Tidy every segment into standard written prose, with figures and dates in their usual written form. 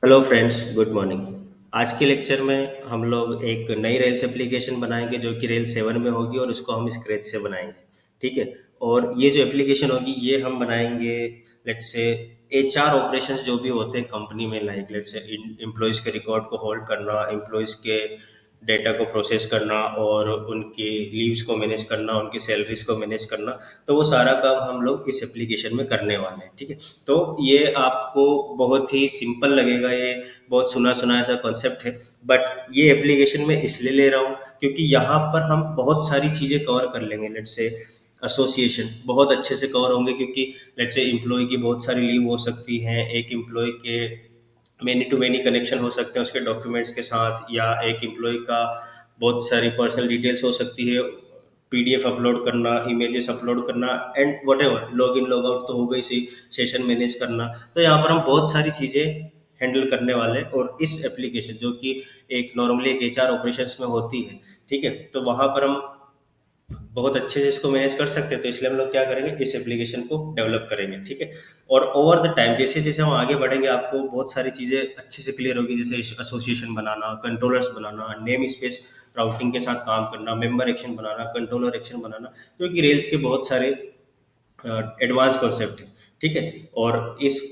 Hello friends, good morning. आज के lecture में हम लोग एक नई रेल्स एप्लीकेशन बनाएंगे जो कि रेल 7 में होगी और इसको हम स्क्रैच से बनाएंगे। ठीक है। और ये जो एप्लीकेशन होगी ये हम बनाएंगे लेट्स से एचआर ऑपरेशंस जो भी होते हैं कंपनी में, लाइक लेट्स से एम्प्लॉयज़ के रिकॉर्ड को होल्ड करना, एम्प्लॉयज़ के डेटा को प्रोसेस करना और उनकी लीव्स को मैनेज करना, उनकी सैलरीज को मैनेज करना। तो वो सारा काम हम लोग इस एप्लीकेशन में करने वाले हैं। ठीक है। तो ये आपको बहुत ही सिंपल लगेगा, ये बहुत सुना सुना ऐसा कॉन्सेप्ट है, बट ये एप्लीकेशन में इसलिए ले रहा हूँ क्योंकि यहाँ पर हम बहुत सारी चीज़ें कवर कर लेंगे। लेट्स से एसोसिएशन बहुत अच्छे से कवर होंगे क्योंकि लेट्स से एम्प्लॉय की बहुत सारी लीव हो सकती हैं, एक एम्प्लॉय के मैनी टू मैनी कनेक्शन हो सकते हैं उसके डॉक्यूमेंट्स के साथ, या एक एम्प्लॉय का बहुत सारी पर्सनल डिटेल्स हो सकती है, पीडीएफ अपलोड करना, इमेजेस अपलोड करना, and what ever log in log out तो हो गई सी, सेशन मैनेज करना। तो यहाँ पर हम बहुत सारी चीज़ें हैंडल करने वाले हैं और इस एप्लीकेशन जो कि एक नॉर्मली एक एचआर ऑपरेशंस में होती है, ठीक है, तो वहाँ पर हम बहुत अच्छे से इसको मैनेज कर सकते हैं। तो इसलिए हम लोग क्या करेंगे, इस एप्लीकेशन को डेवलप करेंगे। ठीक है। और ओवर द टाइम जैसे जैसे हम आगे बढ़ेंगे आपको बहुत सारी चीज़ें अच्छे से क्लियर होगी, जैसे एसोसिएशन बनाना, कंट्रोलर्स बनाना, नेम स्पेस राउटिंग के साथ काम करना, मेंबर एक्शन बनाना, कंट्रोलर एक्शन बनाना, जो कि रेल्स के बहुत सारे एडवांस कॉन्सेप्ट है। ठीक है। और इस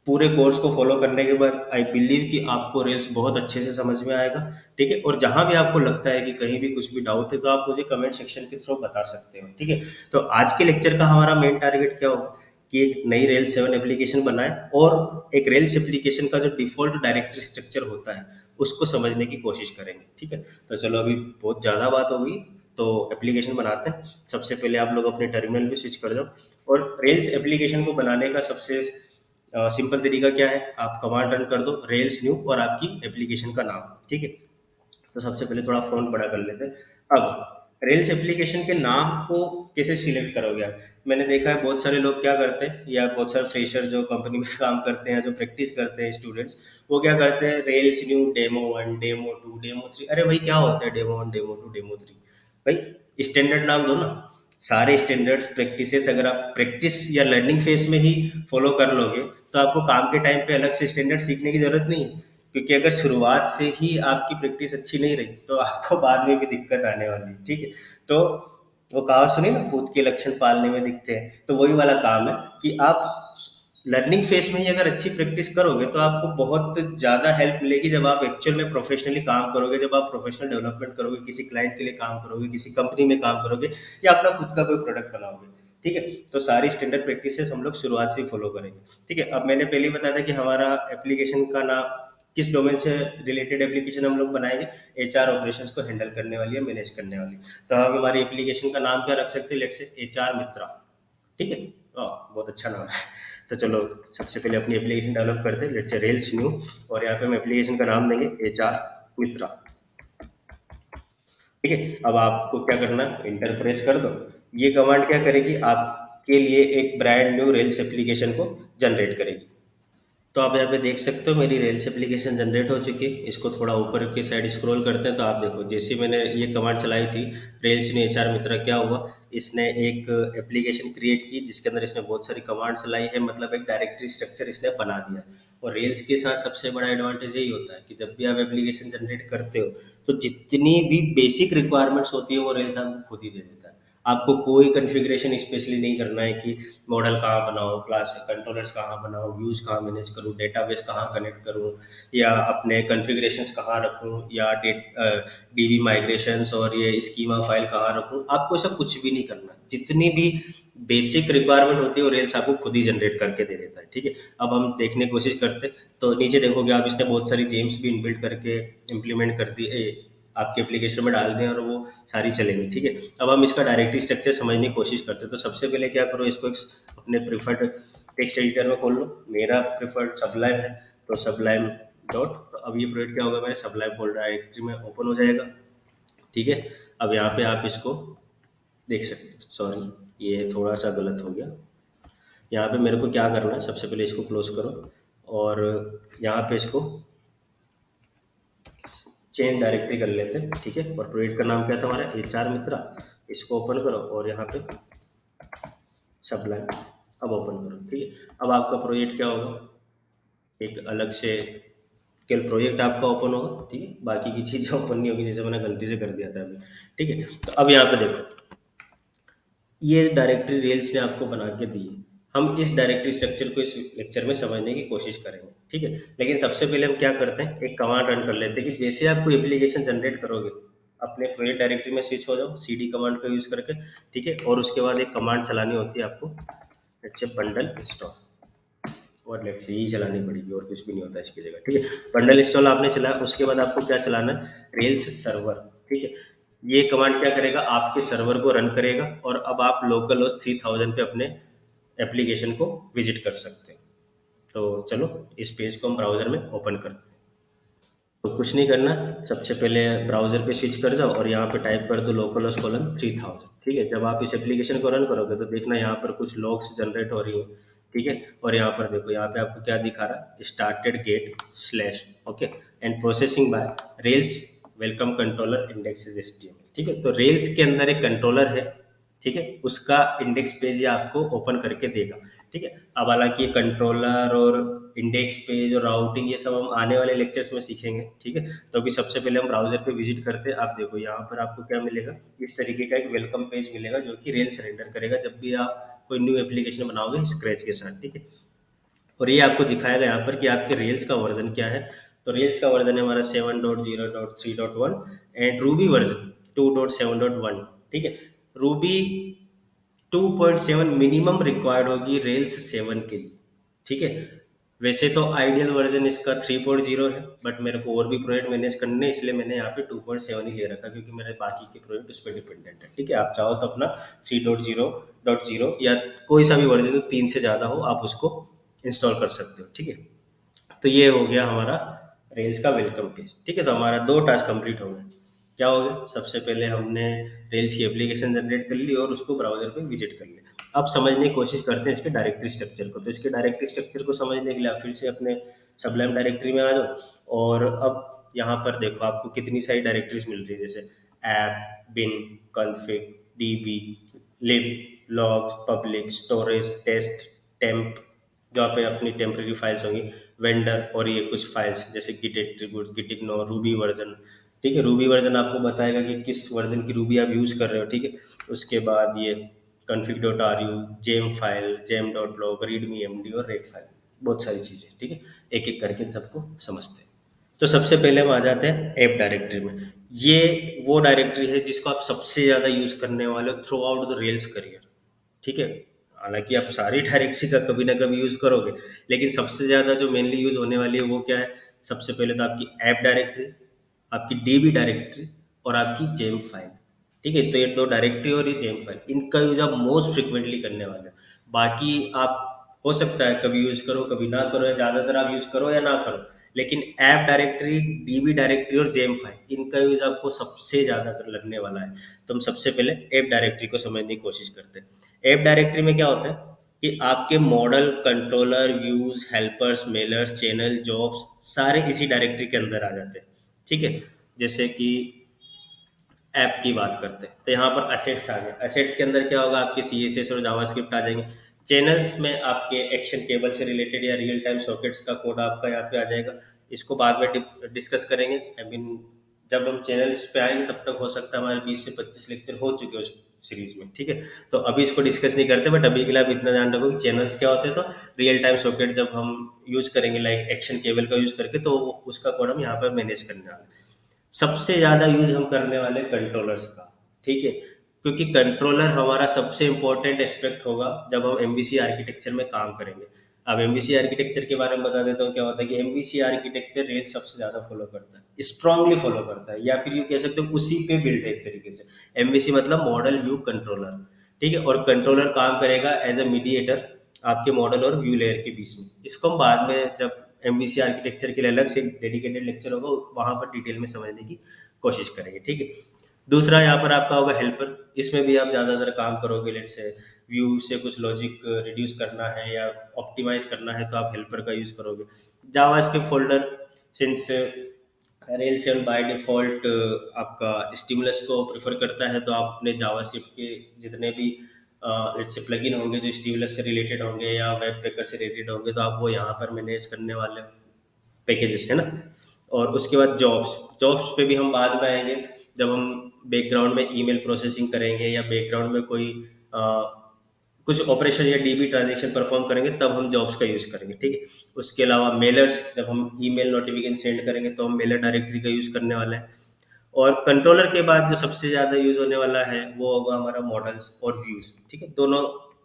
पूरे कोर्स को फॉलो करने के बाद आई बिलीव कि आपको रेल्स बहुत अच्छे से समझ में आएगा। ठीक है। और जहां भी आपको लगता है कि कहीं भी कुछ भी डाउट है तो आप मुझे कमेंट सेक्शन के थ्रू बता सकते हो। ठीक है। तो आज के लेक्चर का हमारा मेन टारगेट क्या होगा कि एक नई रेल 7 एप्लीकेशन बनाए और एक रेल्स एप्लीकेशन का जो डिफॉल्ट डायरेक्टरी स्ट्रक्चर होता है उसको समझने की कोशिश करेंगे। ठीक है। तो चलो, अभी बहुत ज़्यादा बात हो गई, तो एप्लीकेशन बनाते हैं। सबसे पहले आप लोग अपने टर्मिनल पे स्विच कर जाओ। और रेल्स एप्लीकेशन को बनाने का सबसे सिंपल तरीका क्या है, आप कमांड रन कर दो रेल्स न्यू और आपकी एप्लीकेशन का नाम। ठीक है। तो सबसे पहले थोड़ा फ़ॉन्ट बड़ा कर लेते हैं। अब रेल्स एप्लीकेशन के नाम को कैसे सिलेक्ट करोगे आप? मैंने देखा है बहुत सारे लोग क्या करते हैं, या बहुत सारे फ्रेशर जो कंपनी में काम करते हैं, जो प्रैक्टिस करते हैं स्टूडेंट्स, वो क्या करते हैं, rails new demo 1, demo 2, demo 3। अरे भाई, क्या होता है डेमो 1, डेमो 2, डेमो 3? भाई स्टैंडर्ड नाम दो ना। सारे स्टैंडर्ड्स प्रैक्टिसेस अगर आप प्रैक्टिस या लर्निंग फेज में ही फॉलो कर लोगे तो आपको काम के टाइम पे अलग से स्टैंडर्ड सीखने की जरूरत नहीं है। क्योंकि अगर शुरुआत से ही आपकी प्रैक्टिस अच्छी नहीं रही तो आपको बाद में भी दिक्कत आने वाली है। ठीक है। तो वो कहावत सुनी ना, भूत के लक्षण पालने में दिखते हैं, तो वही वाला काम है कि आप लर्निंग फेज में ही अगर अच्छी प्रैक्टिस करोगे तो आपको बहुत ज़्यादा हेल्प मिलेगी जब आप एक्चुअल में प्रोफेशनली काम करोगे, जब आप प्रोफेशनल डेवलपमेंट करोगे, किसी क्लाइंट के लिए काम करोगे, किसी कंपनी में काम करोगे, या अपना खुद का कोई प्रोडक्ट बनाओगे। ठीक है। तो सारी स्टैंडर्ड प्रैक्टिसेस हम लोग शुरुआत से ही फॉलो करेंगे। ठीक है। अब मैंने पहले ही बताया था कि हमारा एप्लीकेशन का नाम किस डोमेन से रिलेटेड एप्लीकेशन हम लोग बनाएंगे, एचआर ऑपरेशंस को हैंडल करने वाली है, मैनेज करने वाली। तो हम हमारी एप्लीकेशन का नाम क्या रख सकते हैं, लेट्स से एचआर मित्रा। ठीक है। बहुत अच्छा नाम है। तो चलो, सबसे पहले अपनी एप्लीकेशन डेवलप करते हैं, लेट्स से रेल्स न्यू, और यहाँ पे हम एप्लीकेशन का नाम देंगे एचआर मित्रा। ठीक है। अब आपको क्या करना है, इंटर प्रेस कर दो। ये कमांड क्या करेगी, आपके लिए एक ब्रांड न्यू रेल्स एप्लीकेशन को जनरेट करेगी। तो आप यहाँ पे देख सकते हो मेरी रेल्स एप्लीकेशन जनरेट हो चुकी है। इसको थोड़ा ऊपर की साइड स्क्रॉल करते हैं तो आप देखो, जैसे मैंने ये कमांड चलाई थी रेल्स ने एचआर मित्रा, क्या हुआ, इसने एक एप्लीकेशन क्रिएट की जिसके अंदर इसने बहुत सारी कमांड चलाई है, मतलब एक डायरेक्टरी स्ट्रक्चर इसने बना दिया। और रेल्स के साथ सबसे बड़ा एडवांटेज यही होता है कि जब भी आप एप्लीकेशन जनरेट करते हो तो जितनी भी बेसिक रिक्वायरमेंट्स होती है वो रेल्स आपको खुद ही दे देता है। आपको कोई कॉन्फ़िगरेशन स्पेशली नहीं करना है कि मॉडल कहाँ बनाऊँ, क्लास कंट्रोलर्स कहाँ बनाऊँ, व्यूज़ कहाँ मैनेज करूँ, डेटाबेस कहाँ कनेक्ट करूँ, या अपने कॉन्फ़िगरेशंस कहाँ रखूँ, या डीबी माइग्रेशंस और ये स्कीमा फाइल कहाँ रखूँ। आपको ऐसा कुछ भी नहीं करना है। जितनी भी बेसिक रिक्वायरमेंट होती है वो रेल्स आपको खुद ही जनरेट करके दे देता है। ठीक है। अब हम देखने की कोशिश करते हैं तो नीचे देखोगे आप, इसने बहुत सारी जेम्स भी इनबिल्ट करके इम्प्लीमेंट कर दी, आपके एप्लीकेशन में डाल दें और वो सारी चलेंगी। ठीक है। अब हम इसका डायरेक्टरी स्ट्रक्चर समझने की कोशिश करते हैं। तो सबसे पहले क्या करो, इसको एक अपने प्रिफर्ड टेक्स्ट एडिटर में खोल लो। मेरा प्रिफर्ड सबलाइम है, तो सबलाइम डॉट, तो अब ये प्रोजेक्ट क्या होगा, मेरे सबलाइम फोल्डर डायरेक्टरी में ओपन हो जाएगा। ठीक है। अब यहाँ पे आप इसको देख सकते हो, सॉरी ये थोड़ा सा गलत हो गया। यहाँ पे मेरे को क्या करना है, सबसे पहले इसको क्लोज करो और यहाँ पे इसको चेंज डायरेक्टरी कर लेते हैं। ठीक है। और प्रोजेक्ट का नाम क्या था हमारा, एचआर मित्रा। इसको ओपन करो और यहाँ पे सबलाइन अब ओपन करो। ठीक है। अब आपका प्रोजेक्ट क्या होगा, एक अलग से केवल प्रोजेक्ट आपका ओपन होगा, ठीक है, बाकी की चीज़ें ओपन नहीं होगी, जैसे मैंने गलती से कर दिया था अभी। ठीक है, तो अब यहाँ पे देखो, ये डायरेक्टरी रेल्स ने आपको बना के दी है। हम इस डायरेक्टरी स्ट्रक्चर को इस लेक्चर में समझने की कोशिश करेंगे, ठीक है। लेकिन सबसे पहले हम क्या करते हैं, एक कमांड रन कर लेते हैं कि जैसे आप कोई एप्लीकेशन जनरेट करोगे, अपने प्रोजेक्ट डायरेक्टरी में स्विच हो जाओ सीडी कमांड का यूज करके, ठीक है। और उसके बाद एक कमांड चलानी होती है आपको, लेट्स से बंडल इंस्टॉल, और लेट्स से यही चलानी पड़ेगी, और कुछ भी नहीं होता है इसकी जगह, ठीक है। बंडल इंस्टॉल आपने चलाया, उसके बाद आपको क्या चलाना है, रेल्स सर्वर, ठीक है। ये कमांड क्या करेगा, आपके सर्वर को रन करेगा, और अब आप लोकल होस्ट 3000 पे अपने एप्लीकेशन को विजिट कर सकते हैं। तो चलो इस पेज को हम ब्राउजर में ओपन करते हैं। तो कुछ नहीं करना, सबसे पहले ब्राउजर पे स्विच कर जाओ और यहाँ पे टाइप कर दो लोकल होस्ट कोलन 3000, ठीक है। जब आप इस एप्लीकेशन को रन करोगे तो देखना यहाँ पर कुछ लॉग्स जनरेट हो रही है, ठीक है। और यहाँ पर देखो, यहाँ पे आपको क्या दिखा रहा है, started get slash, okay, and processing by Rails welcome controller indexes HTML, ठीक है। तो रेल्स के अंदर एक कंट्रोलर है, ठीक है, उसका इंडेक्स पेज ये आपको ओपन करके देगा, ठीक है। अब हालांकि ये कंट्रोलर और इंडेक्स पेज और राउटिंग ये सब हम आने वाले लेक्चर्स में सीखेंगे, ठीक है। तो अभी सबसे पहले हम ब्राउजर पे विजिट करते हैं। आप देखो यहाँ पर आपको क्या मिलेगा, इस तरीके का एक वेलकम पेज मिलेगा जो कि रेल सरेंडर करेगा जब भी आप कोई न्यू एप्लीकेशन बनाओगे स्क्रैच के साथ, ठीक है। और ये आपको दिखाएगा यहाँ पर कि आपके रेल्स का वर्जन क्या है। तो रेल्स का वर्जन है हमारा 7.0.3.1 एंड रूबी वर्जन 2.7.1, ठीक है। रूबी 2.7 मिनिमम रिक्वायर्ड होगी रेल्स 7 के लिए, ठीक है। वैसे तो आइडियल वर्जन इसका 3.0 है, बट मेरे को और भी प्रोजेक्ट मैनेज करने हैं, इसलिए मैंने यहाँ पे 2.7 ही ले रखा, क्योंकि मेरे बाकी के प्रोजेक्ट उस पर डिपेंडेंट है, ठीक है। आप चाहो तो अपना 3.0.0 या कोई सा भी वर्जन जो 3 से ज़्यादा हो आप उसको इंस्टॉल कर सकते हो, ठीक है। तो ये हो गया हमारा रेल्स का वेलकम पेज, ठीक है। तो हमारा दो टास्क कंप्लीट हो गए। क्या हो गया, सबसे पहले हमने रेल्स की एप्लीकेशन जनरेट कर ली और उसको ब्राउजर पे विजिट कर लिया। अब समझने की कोशिश करते हैं इसके डायरेक्टरी स्ट्रक्चर को। तो इसके डायरेक्टरी स्ट्रक्चर को समझने के लिए आप फिर से अपने सबलाइम डायरेक्टरी में आ जाओ, और अब यहाँ पर देखो आपको कितनी सारी डायरेक्टरीज मिल रही है, जैसे app, bin, config, DB, lib, logs, public, storage, test, temp, जहाँ पे अपनी टेम्परेरी फाइल्स होंगी, वेंडर, और ये कुछ फाइल्स जैसे Git attribute, Git ignore, Ruby version, ठीक है। रूबी वर्जन आपको बताएगा कि किस वर्जन की रूबी आप यूज़ कर रहे हो, ठीक है। उसके बाद ये config dot R U, gem file, gem dot lock, readme MD और रेड फाइल, बहुत सारी चीज़ें, ठीक है। एक एक करके इन सबको समझते हैं। तो सबसे पहले हम आ जाते हैं ऐप डायरेक्टरी में। ये वो डायरेक्टरी है जिसको आप सबसे ज़्यादा यूज़ करने वाले हो through out the rails career, ठीक है। हालांकि आप सारी डायरेक्टरी का कभी ना कभी यूज़ करोगे, लेकिन सबसे ज़्यादा जो मेनली यूज़ होने वाली है वो क्या है, सबसे पहले तो आपकी ऐप डायरेक्टरी, आपकी डीबी डायरेक्टरी, और आपकी जेम फाइल, ठीक है। तो ये दो डायरेक्टरी और ये जेम फाइल, इनका यूज आप मोस्ट फ्रिक्वेंटली करने वाले हो। बाकी आप हो सकता है कभी यूज करो कभी ना करो, या ज़्यादातर आप यूज करो या ना करो, लेकिन ऐप डायरेक्टरी, डीबी डायरेक्टरी और जेम फाइल, इनका यूज आपको सबसे ज़्यादा लगने वाला है। तो हम सबसे पहले ऐप डायरेक्टरी को समझने की कोशिश करते हैं। ऐप डायरेक्टरी में क्या होता है कि आपके model, controller, views, helpers, Mellors, channel, jobs सारे इसी डायरेक्टरी के अंदर आ जाते हैं, ठीक है। जैसे कि ऐप की बात करते हैं तो यहाँ पर असेट्स आ गए। असेट्स के अंदर क्या होगा, आपके सी एस एस और जावास्क्रिप्ट आ जाएंगे। चैनल्स में आपके एक्शन केबल से रिलेटेड या रियल टाइम सॉकेट्स का कोड आपका यहाँ पे आ जाएगा। इसको बाद में डिस्कस करेंगे। आई मीन जब हम चैनल्स पे आएंगे तब तक हो सकता है हमारे 20 से 25 लेक्चर हो चुके हो उस सीरीज में, ठीक है। तो अभी इसको डिस्कस नहीं करते, बट अभी के लिए आप इतना ध्यान रखो कि चैनल्स क्या होते हैं। तो रियल टाइम सॉकेट जब हम यूज करेंगे लाइक एक्शन केबल का यूज करके, तो उसका कोड हम यहाँ पर मैनेज करने वाले हैं। सबसे ज़्यादा यूज हम करने वाले कंट्रोलर्स का, ठीक है, क्योंकि कंट्रोलर हमारा सबसे इंपॉर्टेंट एस्पेक्ट होगा जब हम एमवीसी आर्किटेक्चर में काम करेंगे। अब एमवीसी आर्किटेक्चर के बारे में बता देता हूँ क्या होता है कि एमवीसी आर्किटेक्चर रेल सबसे ज़्यादा फॉलो करता है, स्ट्रांगली फॉलो करता है, या फिर यूँ कह सकते हो उसी पे बिल्ड है एक तरीके से। एमवीसी मतलब मॉडल व्यू कंट्रोलर, ठीक है। और कंट्रोलर काम करेगा एज अ मीडिएटर आपके मॉडल और व्यू लेयर के बीच में। इसको हम बाद में जब एमवीसी आर्किटेक्चर के लिए अलग से डेडिकेटेड लेक्चर होगा वहां पर डिटेल में समझने की कोशिश करेंगे, ठीक है। दूसरा यहाँ पर आपका होगा हेल्पर। इसमें भी आप ज़्यादातर काम करोगे, लेट से व्यू से कुछ लॉजिक रिड्यूस करना है या ऑप्टिमाइज करना है तो आप हेल्पर का यूज़ करोगे। JavaScript folder, since rail seven by default आपका स्टिमुलस को प्रेफर करता है, तो आप अपने जावास्क्रिप्ट के जितने भी से प्लगइन होंगे जो स्टिमुलस से रिलेटेड होंगे या वेब पेकर से रिलेटेड होंगे, तो आप वो यहाँ पर मैनेज करने वाले हो। पैकेजेस, है ना। और उसके बाद जॉब्स, जॉब्स पे भी हम बाद में आएंगे, जब हम बैकग्राउंड में ईमेल प्रोसेसिंग करेंगे या बैकग्राउंड में कोई अ, कुछ ऑपरेशन या डीबी ट्रांजेक्शन परफॉर्म करेंगे, तब हम जॉब्स का यूज़ करेंगे, ठीक है। उसके अलावा मेलर्स, जब हम ईमेल नोटिफिकेशन सेंड करेंगे तो हम मेलर डायरेक्टरी का यूज़ करने वाले हैं। और कंट्रोलर के बाद जो सबसे ज़्यादा यूज़ होने वाला है वो होगा हमारा मॉडल्स और व्यूज़, ठीक है। दोनों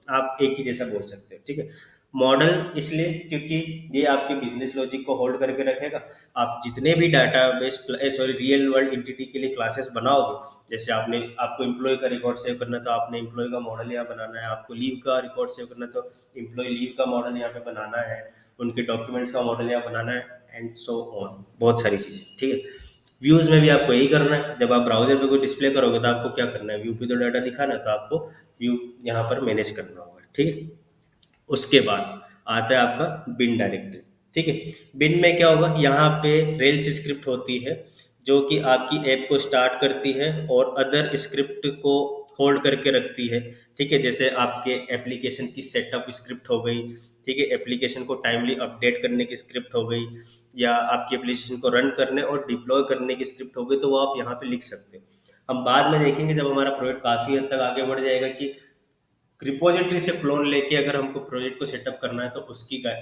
आप एक ही जैसा बोल सकते हो, ठीक है। मॉडल इसलिए क्योंकि ये आपके बिजनेस लॉजिक को होल्ड करके रखेगा। आप जितने भी database, sorry, real world entity के लिए क्लासेस बनाओगे, जैसे आपको एम्प्लॉय का रिकॉर्ड सेव करना है तो आपने एम्प्लॉय का मॉडल यहाँ बनाना है, आपको लीव का रिकॉर्ड सेव करना है तो एम्प्लॉय लीव का मॉडल यहाँ पे बनाना है, उनके डॉक्यूमेंट्स का मॉडल यहाँ बनाना है, एंड सो ऑन, बहुत सारी चीज़ें, ठीक है। व्यूज में भी आपको यही करना है। जब आप ब्राउजर पे कोई डिस्प्ले करोगे तो आपको क्या करना है, व्यू पे तो डाटा दिखाना है, तो आपको व्यू यहाँ पर मैनेज करना होगा, ठीक है। उसके बाद आता है आपका बिन डायरेक्टरी, ठीक है। बिन में क्या होगा, यहाँ पे रेल्स स्क्रिप्ट होती है जो कि आपकी ऐप को स्टार्ट करती है और अदर स्क्रिप्ट को होल्ड करके रखती है, ठीक है। जैसे आपके एप्लीकेशन की सेटअप स्क्रिप्ट हो गई, ठीक है, एप्लीकेशन को टाइमली अपडेट करने की स्क्रिप्ट हो गई, या आपकी एप्लीकेशन को रन करने और डिप्लॉय करने की स्क्रिप्ट हो गई, तो वो आप यहाँ पे लिख सकते हो। हम बाद में देखेंगे जब हमारा प्रोजेक्ट काफ़ी हद तक आगे बढ़ जाएगा कि रिपोजिटरी से क्लोन लेके अगर हमको प्रोजेक्ट को सेटअप करना है तो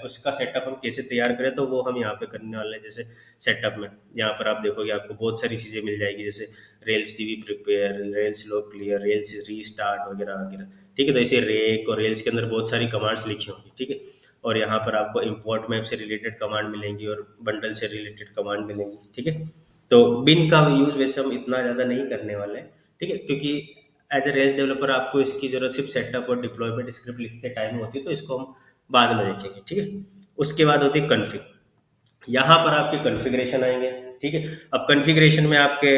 उसका सेटअप हम कैसे तैयार करें, तो वो हम यहाँ पे करने वाले हैं। जैसे सेटअप में यहाँ पर आप देखोगे आपको बहुत सारी चीज़ें मिल जाएगी, जैसे rails TV prepare, rails log clear, rails restart वगैरह वगैरह, ठीक है। तो ऐसे रेक और रेल्स के अंदर बहुत सारी कमांड्स लिखी होंगी, ठीक है। और यहाँ पर आपको इंपोर्ट मैप से रिलेटेड कमांड मिलेंगी और बंडल से रिलेटेड कमांड मिलेंगी, ठीक है। तो बिन का यूज़ वैसे हम इतना ज़्यादा नहीं करने वाले हैं, ठीक है, क्योंकि एज ए रेल्स डेवलपर आपको इसकी जरूरत सिर्फ सेटअप और डिप्लॉयमेंट स्क्रिप्ट लिखते टाइम होती है, तो इसको हम बाद में देखेंगे, ठीक है। उसके बाद होती है कन्फिग। यहाँ पर आपके कॉन्फ़िगरेशन आएंगे, ठीक है। अब कॉन्फ़िगरेशन में आपके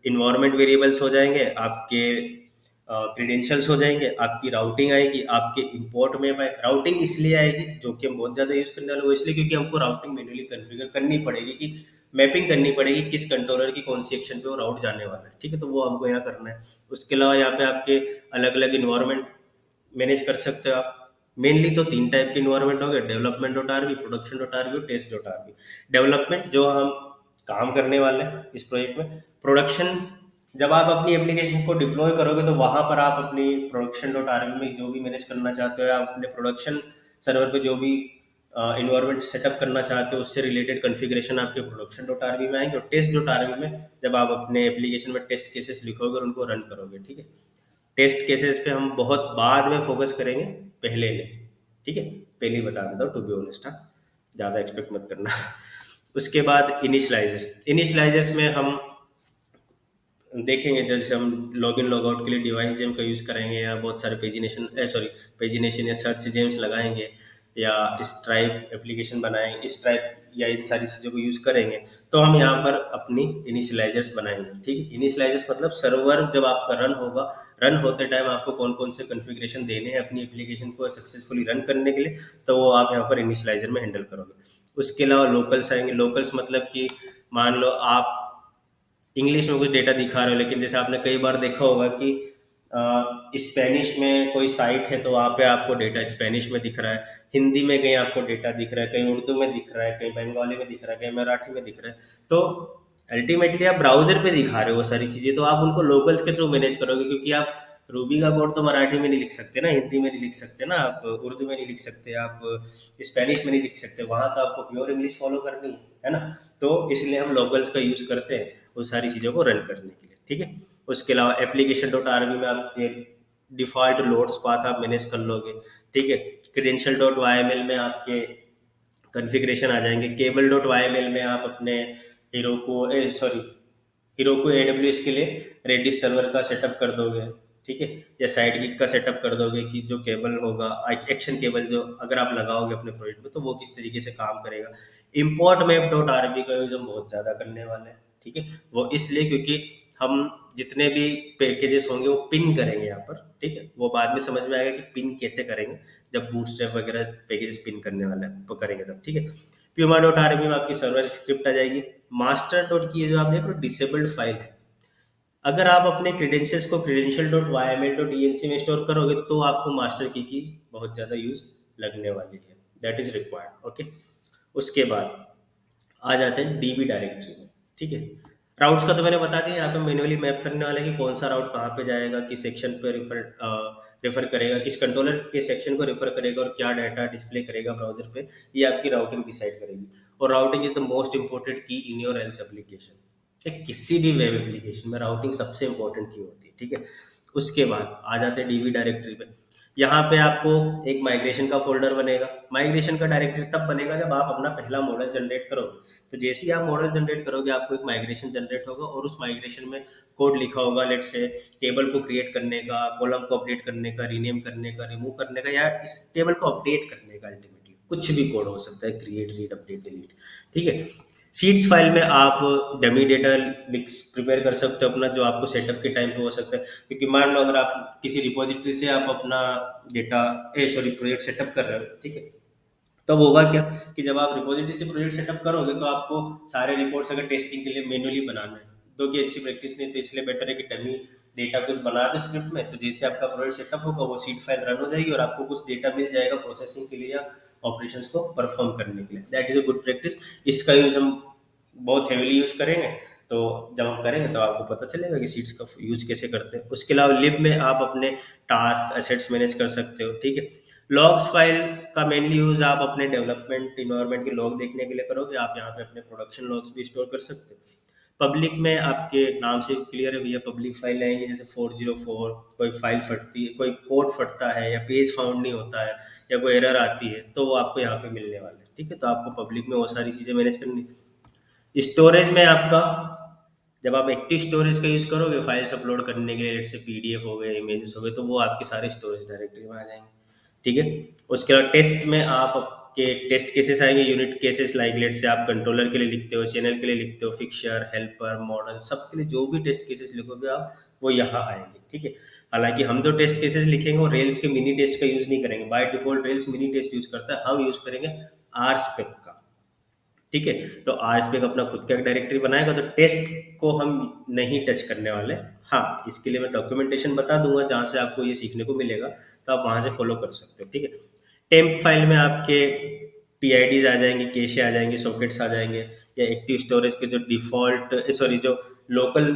इन्वायरमेंट वेरिएबल्स हो जाएंगे, आपके क्रीडेंशियल्स हो जाएंगे, आपकी राउटिंग आएगी, आपके इंपोर्ट में राउटिंग इसलिए आएगी जो कि हम बहुत ज़्यादा यूज़ करने वाले, वो इसलिए क्योंकि हमको राउटिंग मैन्युअली कॉन्फ़िगर करनी पड़ेगी, कि मैपिंग करनी पड़ेगी किस कंट्रोलर की कौन सी एक्शन पे वो राउट जाने वाला है, ठीक है। तो वो हमको यहाँ करना है। उसके अलावा यहाँ पे आपके अलग अलग इन्वायरमेंट मैनेज कर सकते हो आप। मेनली तो तीन टाइप के इन्वायरमेंट हो गए, development dot R B, production dot R B और test dot R B. Development जो हम काम करने वाले हैं इस प्रोजेक्ट में। प्रोडक्शन, जब आप अपनी एप्लीकेशन को डिप्लॉय करोगे तो वहां पर आप अपनी प्रोडक्शन डॉट आर बी में जो भी मैनेज करना चाहते हो, या अपने प्रोडक्शन सर्वर पे जो भी इन्वायरमेंट सेटअप करना चाहते हो उससे रिलेटेड कॉन्फ़िगरेशन आपके प्रोडक्शन डॉट आर बी में आएंगे। और टेस्ट डॉट आर बी में जब आप अपने एप्लीकेशन में टेस्ट केसेस लिखोगे और उनको रन करोगे, ठीक है। टेस्ट केसेस पे हम बहुत बाद में फोकस करेंगे, पहले नहीं, ठीक है। पहले ही बता देता हूँ, टू बी ऑनेस्ट, हाँ, ज़्यादा एक्सपेक्ट मत करना। उसके बाद इनिशलाइजर्स, इनिशलाइजर्स में हम देखेंगे जैसे हम लॉगिन लॉगआउट के लिए डिवाइस जेम का यूज़ करेंगे, या बहुत सारे पेजिनेशन पेजिनेशन या सर्च जेम्स लगाएंगे, या स्ट्राइप एप्लीकेशन बनाएंगे, स्ट्राइप या इन सारी चीज़ों को यूज़ करेंगे। तो हम यहाँ पर अपनी इनिशियलाइजर्स बनाएंगे, ठीक है। इनिशियलाइजर्स मतलब सर्वर जब आपका रन होगा, रन होते टाइम आपको कौन कौन से कॉन्फ़िगरेशन देने हैं अपनी एप्लीकेशन को सक्सेसफुली रन करने के लिए, तो वो आप यहाँ पर इनिशियलाइजर में हैंडल करोगे। उसके अलावा लोकल्स आएंगे। लोकल्स मतलब कि मान लो आप इंग्लिश में कुछ डेटा दिखा रहे हो, लेकिन जैसे आपने कई बार देखा होगा कि स्पेनिश में कोई साइट है तो वहाँ पे आपको डेटा स्पेनिश में दिख रहा है, हिंदी में कहीं आपको डेटा दिख रहा है, कहीं उर्दू में दिख रहा है, कहीं बंगाली में दिख रहा है, कहीं मराठी में दिख रहा है। तो अल्टीमेटली आप ब्राउजर पे दिखा रहे हो वो सारी चीज़ें, तो आप उनको लोकल्स के थ्रू मैनेज करोगे, क्योंकि आप रूबी का कोड तो मराठी में नहीं लिख सकते ना, हिंदी में नहीं लिख सकते ना, आप उर्दू में नहीं लिख सकते, आप स्पेनिश में नहीं लिख सकते, वहाँ तो आपको प्योर इंग्लिश फॉलो करनी है ना। तो इसलिए हम लोकल्स का यूज़ करते हैं वो सारी चीज़ों को रन करने के लिए, ठीक है। उसके अलावा एप्लीकेशन डॉट आर बी में आपके डिफ़ॉल्ट लोड्स पाथ आप मैनेज कर लोगे, ठीक है। Credential dot Y M L में आपके कॉन्फ़िगरेशन आ जाएंगे। Cable dot Y M L में आप अपने हीरोको एडब्ल्यूएस के लिए रेडिस सर्वर का सेटअप कर दोगे, ठीक है। या साइड गिग का सेटअप कर दोगे कि जो केबल होगा, एक्शन केबल जो अगर आप लगाओगे अपने प्रोजेक्ट में तो वो किस तरीके से काम करेगा। Import map dot R B का यूज हम बहुत ज़्यादा करने वाले हैं, ठीक है। वो इसलिए क्योंकि हम जितने भी पैकेजेस होंगे वो पिन करेंगे यहाँ पर, ठीक है। वो बाद में समझ में आएगा कि पिन कैसे करेंगे, जब बूटस्ट्रैप वगैरह पैकेजेस पिन करने वाला है वो करेंगे तब, ठीक है। प्यूमा डॉट आर बी में आपकी सर्वर स्क्रिप्ट आ जाएगी। मास्टर डॉट की ये जो आप देख रहे हो डिसेबल्ड फाइल है, अगर आप अपने क्रेडेंशियल्स को credential dot Y M L dot E N C में स्टोर करोगे तो आपको मास्टर की बहुत ज़्यादा यूज लगने वाली है, दैट इज रिक्वायर्ड, ओके। उसके बाद आ जाते हैं डीबी डायरेक्टरी में। ठीक है, राउट्स का तो मैंने बता दिया, यहाँ पे मैन्युअली मैप करने वाला है कि कौन सा राउट कहाँ पे जाएगा, किस सेक्शन पे रेफर करेगा, किस कंट्रोलर के सेक्शन को रेफर करेगा और क्या डाटा डिस्प्ले करेगा ब्राउजर पे, ये आपकी राउटिंग डिसाइड करेगी। और routing is the most important की इन योर एल्स एप्लीकेशन। किसी भी वेब एप्लीकेशन में राउटिंग सबसे इंपॉर्टेंट की होती है। ठीक है, उसके बाद आ जाते हैं डीबी डायरेक्टरी पे। यहाँ पे आपको एक माइग्रेशन का फोल्डर बनेगा। माइग्रेशन का डायरेक्टरी तब बनेगा जब आप अपना पहला मॉडल जनरेट करोगे। तो जैसे ही आप मॉडल जनरेट करोगे आपको एक माइग्रेशन जनरेट होगा और उस माइग्रेशन में कोड लिखा होगा, लेट से टेबल को क्रिएट करने का, कॉलम को अपडेट करने का, रीनेम करने का, रिमूव करने का, या इस टेबल को अपडेट करने का। अल्टीमेटली कुछ भी कोड हो सकता है, क्रिएट, रीड, अपडेट, डिलीट। ठीक है, सीट्स फाइल में आप डमी डेटा लिंक्स प्रिपेयर कर सकते हो अपना, जो आपको सेटअप के टाइम पे हो सकता है। क्योंकि मान लो अगर आप किसी रिपोजिटरी से आप अपना डेटा प्रोजेक्ट सेटअप कर रहे हो, ठीक है, तब होगा क्या कि जब आप रिपोजिटरी से प्रोजेक्ट सेटअप करोगे तो आपको सारे रिपोर्ट्स अगर टेस्टिंग के लिए मैन्युअली बनाना है, तो की अच्छी प्रैक्टिस नहीं, तो इसलिए बेटर है कि डमी डेटा कुछ बना दो स्क्रिप्ट में। तो जैसे आपका प्रोजेक्ट सेटअप होगा वो सीड फाइल रन हो जाएगी और आपको कुछ डेटा मिल जाएगा प्रोसेसिंग के लिए या ऑपरेशंस को परफॉर्म करने के लिए। That is a good practice. इसका यूज हम बहुत हेविली यूज करेंगे, तो जब हम करेंगे तो आपको पता चलेगा कि सीट्स का यूज कैसे करते हैं। उसके अलावा लिब में आप अपने टास्क एसेट्स मैनेज कर सकते हो। ठीक है, लॉग्स फाइल का मेनली यूज आप अपने डेवलपमेंट इन्वायरमेंट के लॉग देखने के लिए करोगे। आप यहाँ पे अपने प्रोडक्शन लॉग्स भी स्टोर कर सकते हो। पब्लिक में आपके नाम से क्लियर है भैया, पब्लिक फाइल आएंगे, जैसे 404 कोई फाइल फटती है, कोई कोड फटता है या पेज फाउंड नहीं होता है या कोई एरर आती है, तो वो आपको यहाँ पे मिलने वाले हैं। ठीक है, तो आपको पब्लिक में वो सारी चीज़ें मैनेज करनी। स्टोरेज में आपका, जब आप एक्टिव स्टोरेज का यूज़ करोगे फाइल्स अपलोड करने के लिए, जैसे पीडीएफ हो गए, इमेजेस हो गए, तो वो आपके सारे स्टोरेज डायरेक्टरी में आ जाएंगे। ठीक है, उसके बाद टेस्ट में आपके टेस्ट केसेस आएंगे, यूनिट केसेस, लाइक लेट से आप कंट्रोलर के लिए लिखते हो, चैनल के लिए लिखते हो, फिक्सर, हेल्पर, मॉडल, सबके लिए जो भी टेस्ट केसेस लिखोगे आप, वो यहाँ आएंगे। ठीक है, हालांकि हम जो टेस्ट केसेस लिखेंगे वो रेल्स के मिनी टेस्ट का यूज़ नहीं करेंगे। By default Rails Minitest use करता है, हम यूज़ करेंगे आर स्पेक का। ठीक है, तो आज पे अपना खुद का एक डायरेक्टरी बनाएगा, तो टेस्ट को हम नहीं टच करने वाले। हाँ, इसके लिए मैं डॉक्यूमेंटेशन बता दूंगा जहाँ से आपको ये सीखने को मिलेगा, तो आप वहाँ से फॉलो कर सकते हो। ठीक है, टेम्प फाइल में आपके पीआईडीज आ जाएंगे, कैशे आ जाएंगे, सॉकेट्स आ जाएंगे, या एक्टिव स्टोरेज के जो डिफॉल्ट सॉरी जो लोकल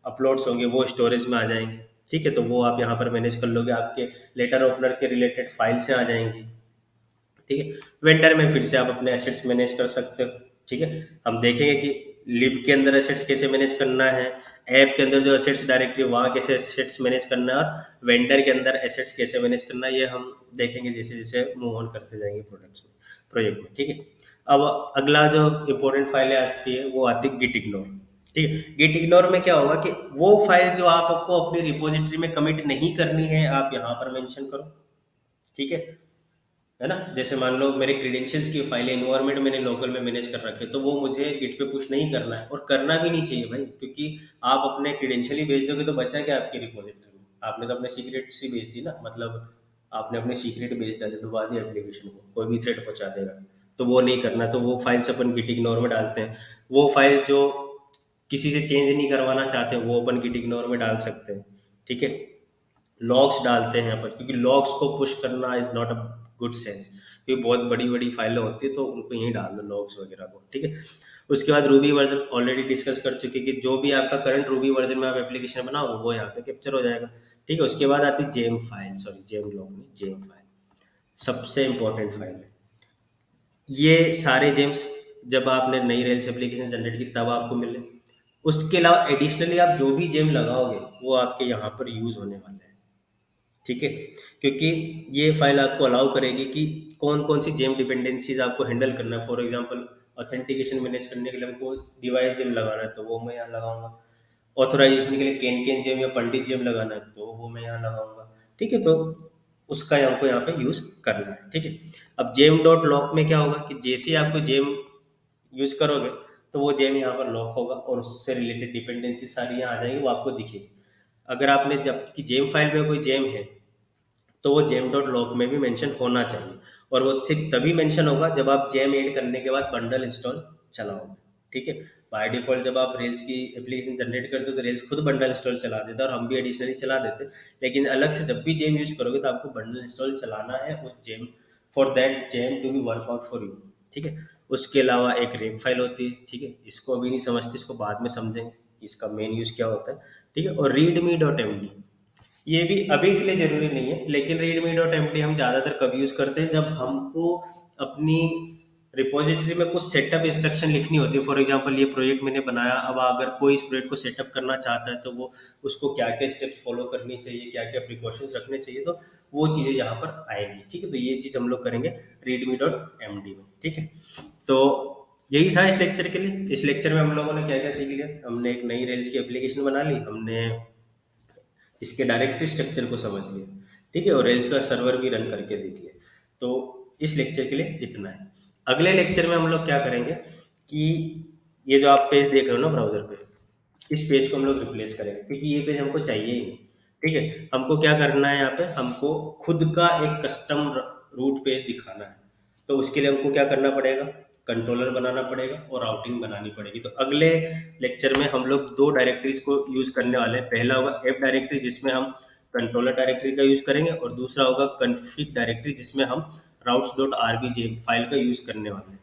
अपलोड्स होंगे वो स्टोरेज में आ जाएंगे। ठीक है, तो वो आप यहाँ पर मैनेज कर लोगे, आपके लेटर ओपनर के रिलेटेड फाइल से आ जाएंगी। ठीक है, वेंडर में फिर से आप अपने एसेट्स मैनेज कर सकते हो। ठीक है, हम देखेंगे कि लिब के अंदर एसेट्स कैसे मैनेज करना है, ऐप के अंदर जो एसेट्स डायरेक्टरी वहाँ कैसे एसेट्स मैनेज करना है, और वेंडर के अंदर एसेट्स कैसे मैनेज करना है, ये हम देखेंगे जैसे जैसे मूव ऑन करते जाएंगे प्रोडक्ट्स में, प्रोजेक्ट में। ठीक है, अब अगला जो इम्पोर्टेंट फाइल आती है वो आती है गिट इग्नोर। ठीक है, गिट इग्नोर में क्या होगा कि वो फाइल जो आपको अपनी रिपोजिटरी में कमिट नहीं करनी है, आप यहाँ पर मेंशन करो। ठीक है ना, जैसे मान लो मेरे क्रेडेंशियल्स की फाइल एनवायरनमेंट मैंने लोकल में मैनेज कर रखे, तो वो मुझे गिट पे पुश नहीं करना है, और करना भी नहीं चाहिए भाई, क्योंकि आप अपने क्रेडेंशियल ही भेज दोगे तो बचा क्या आपकी रिपोजिटरी में। आपने तो अपने सीक्रेट ही भेज दी ना, मतलब आपने अपने सीक्रेट भेज डाले, डुबा दिया एप्लीकेशन को, कोई भी थ्रेड पहुंचा देगा। तो वो नहीं करना, तो वो फाइल्स अपन गिट इग्नोर में डालते हैं। वो फाइल जो किसी से चेंज नहीं करवाना चाहते वो अपन गिट इग्नोर में डाल सकते हैं। ठीक है, लॉग्स डालते हैं यहाँ पर, क्योंकि लॉग्स को पुश करना is not a good sense, क्योंकि बहुत बड़ी बड़ी फाइलें होती है तो उनको यहीं डाल दो लॉग्स वगैरह को। ठीक है, उसके बाद रूबी वर्जन ऑलरेडी डिस्कस कर चुके कि जो भी आपका करंट रूबी वर्जन में आप एप्लीकेशन बनाओगे वो यहाँ पे कैप्चर हो जाएगा। ठीक है, उसके बाद आती है Gemfile, sorry gem lock नहीं, जेम फाइल सबसे इंपॉर्टेंट फाइल है। ये सारे जेम्स जब आपने नई रेल्स एप्लीकेशन जनरेट की तब आपको मिले। उसके अलावा एडिशनली आप जो भी जेम लगाओगे वो आपके यहाँ पर यूज होने वाले हैं। ठीक है, क्योंकि ये फाइल आपको अलाउ करेगी कि कौन कौन सी जेम डिपेंडेंसीज आपको हैंडल करना है। फॉर एग्जांपल ऑथेंटिकेशन मैनेज करने के लिए हमको डिवाइस जेम लगाना है, तो वो मैं यहाँ लगाऊंगा। ऑथराइजेशन के लिए कैन कैन जेम या पंडित जेम लगाना है, तो वो मैं यहाँ लगाऊंगा। ठीक है, तो उसका हमको यहाँ पे यूज करना है। ठीक है, अब जेम डॉट लॉक में क्या होगा कि जैसे ही आपको जेम यूज करोगे तो वो जेम यहाँ पर लॉक होगा और उससे रिलेटेड डिपेंडेंसी सारी यहाँ आ जाएगी, वो आपको दिखेगी। अगर आपने जब की जेम फाइल में कोई जेम है तो वो जेम डॉट लॉग में भी मेंशन होना चाहिए, और वो सिर्फ तभी मेंशन होगा जब आप जेम ऐड करने के बाद बंडल इंस्टॉल चलाओगे। ठीक है, बाय डिफॉल्ट जब आप रेल्स की एप्लीकेशन जनरेट करते हो तो रेल्स खुद बंडल इंस्टॉल चला देता है, और हम भी एडिशनली चला देते हैं। लेकिन अलग से जब भी जेम यूज करोगे तो आपको बंडल इंस्टॉल चलाना है उस gem, for that gem to be work out for you. ठीक है, उसके अलावा एक रेक फाइल होती है, ठीक है, इसको अभी नहीं समझते, इसको बाद में समझेंगे कि इसका मेन यूज़ क्या होता है, ठीक है। और रीड मी डॉट एम डी, ये भी अभी के लिए ज़रूरी नहीं है, लेकिन रीडमी डॉट एम डी हम ज़्यादातर कब यूज़ करते हैं, जब हमको अपनी रिपोजिटरी में कुछ सेटअप इंस्ट्रक्शन लिखनी होती है। फॉर एग्जांपल ये प्रोजेक्ट मैंने बनाया, अब अगर कोई इस प्रोजेक्ट को सेटअप करना चाहता है तो वो उसको क्या क्या स्टेप्स फॉलो करनी चाहिए, क्या क्या प्रिकॉशंस रखने चाहिए, तो वो चीज़ें यहाँ पर आएंगी, ठीक है। तो ये चीज़ हम लोग करेंगे रीडमी डॉट एम डी में, ठीक है। तो यही था इस लेक्चर के लिए। इस लेक्चर में हम लोगों ने क्या क्या सीख लिया, हमने एक नई रेल्स की एप्लीकेशन बना ली, हमने इसके डायरेक्टरी स्ट्रक्चर को समझ लिया, ठीक है, और रेल्स का सर्वर भी रन करके देख लिया। तो इस लेक्चर के लिए इतना है। अगले लेक्चर में हम लोग क्या करेंगे कि ये जो आप पेज देख रहे हो ना ब्राउजर पे, इस पेज को हम लोग रिप्लेस करेंगे, क्योंकि ये पेज हमको चाहिए ही नहीं, ठीक है। हमको क्या करना है, यहाँ पे हमको खुद का एक कस्टम रूट पेज दिखाना है। तो उसके लिए हमको क्या करना पड़ेगा, कंट्रोलर बनाना पड़ेगा और राउटिंग बनानी पड़ेगी। तो अगले लेक्चर में हम लोग दो डायरेक्टरीज को यूज करने वाले हैं। पहला होगा ऐप डायरेक्टरी, जिसमें हम कंट्रोलर डायरेक्टरी का यूज करेंगे, और दूसरा होगा कॉन्फ़िग डायरेक्टरी, जिसमें हम राउट्स डॉट आरबीजे फाइल का यूज करने वाले हैं,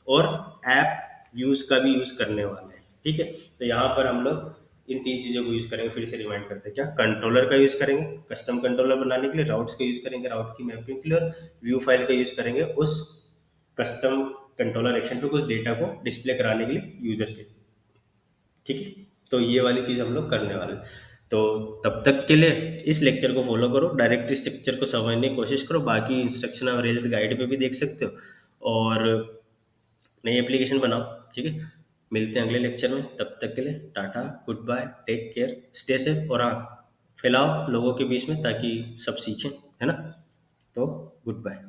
और ऐप यूज का भी यूज करने वाले हैं, ठीक है। तो यहाँ पर हम लोग इन तीन चीज़ों को यूज करेंगे। फिर से रिमाइंड करते हैं, क्या कंट्रोलर का यूज करेंगे कस्टम कंट्रोलर बनाने के लिए, राउट्स का यूज करेंगे राउट की मैपिंग के लिए, और व्यू फाइल का यूज करेंगे उस कस्टम कंट्रोलर एक्शन पे कुछ डेटा को डिस्प्ले कराने के लिए यूजर के, ठीक है। तो ये वाली चीज़ हम लोग करने वाले हैं। तो तब तक के लिए इस लेक्चर को फॉलो करो, डायरेक्टरी स्ट्रक्चर को समझने की कोशिश करो, बाकी इंस्ट्रक्शन आप रेल्स गाइड पे भी देख सकते हो, और नई एप्लीकेशन बनाओ, ठीक है। मिलते हैं अगले लेक्चर में, तब तक के लिए tata, goodbye, take care, stay safe, और हाँ, फैलाओ लोगों के बीच में ताकि सब सीखें, है ना। तो गुड बाय।